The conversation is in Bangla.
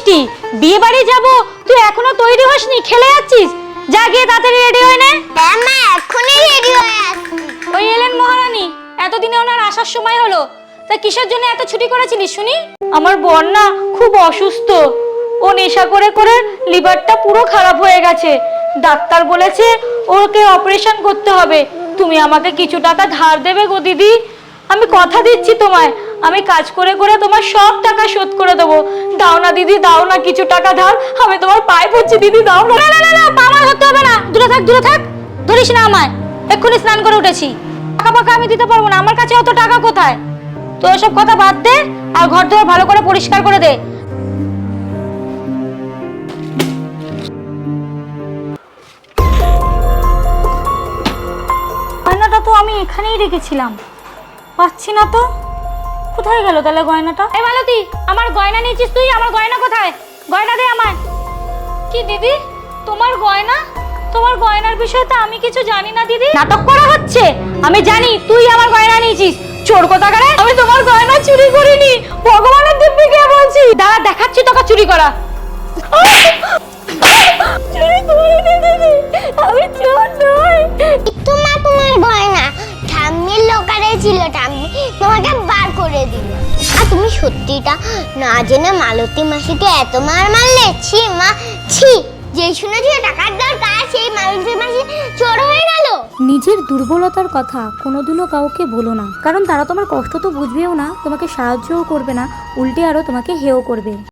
মিষ্টি, বিয়ে বাড়ি যাবো, তুই এখনো তৈরি হসনি, খেলে যাচ্ছিস? যা গিয়ে তাড়াতাড়ি রেডি হয়ে নে। হ্যাঁ মা, এখনই রেডি হয়ে আসছি। ওই এলেন মহারানী, এতদিনে ওনার আসার সময় হলো, তা কিসের জন্য এত ছুটি করেছিলিস শুনি? আমার বোন না খুব অসুস্থ, ও নেশা করে করে লিভারটা পুরো খারাপ হয়ে গেছে। ডাক্তার বলেছে ওকে অপারেশন করতে হবে। তুমি আমাকে কিছু টাকা ধার দেবে গো দিদি? আমি কথা দিচ্ছি তোমায়, আমি কাজ করে করে তোমার সব টাকা শোধ করে দেবো। দাও না দিদি, দাও না কিছু টাকা ধার, আমি তোমার পায়ে পড়ছি দিদি, দাও না। না না না, পা আমার ধরতে হবে না, দূরে থাক দূরে থাক, ধরিস না আমায়, এক্ষুনি স্নান করে উঠেছি। টাকা পাকা আমি দিতে পারবো না, আমার কাছে অত টাকা কোথায়? তো এসব কথা বাদ দে, আর ঘর দুয়ার ভালো করে পরিষ্কার করে দে। গয়নাটা তো আমি এখানেই রেখেছিলাম, পাচ্ছি না তো, কোথায় গেল তাহলে গয়নাটা? এই মালতী, আমার গয়না নিয়েছিস তুই? আমার গয়না কোথায়? গয়না দে আমায়। কি দিদি, তোমার গয়না? তোমার গয়নার বিষয়ে তো আমি কিছু জানি না দিদি। নাটক করা হচ্ছে, আমি জানি তুই আমার গয়না নিয়েছিস। চোর কোথাকারে, আমি তোমার গয়না চুরি করিনি, ভগবানের দিব্যি কে বলছি। দাঁড়া, দেখাচ্ছি তোকে চুরি করা। চুরি করিনি দিদি, আমি চোর নই। তো মা, তোমার গয়না ঠাম্মির লোকারে ছিল, ঠাম্মি তোমাকে বার করে দিল। আর তুমি সত্যিটা না জেনে মালতী মাসিকে এত মার মারলে? ছি মা, ছি। যে শুনেছিল টাকার দরকার, সেই মালতী মাসি চোর হয়ে গেল। নিজের দুর্বলতার কথা কোনোদিনও কাউকে বলো না, কারণ তারা তোমার কষ্ট তো বুঝবেও না, তোমাকে সাহায্যও করবে না, উল্টে আরো তোমাকে হেয় করবে।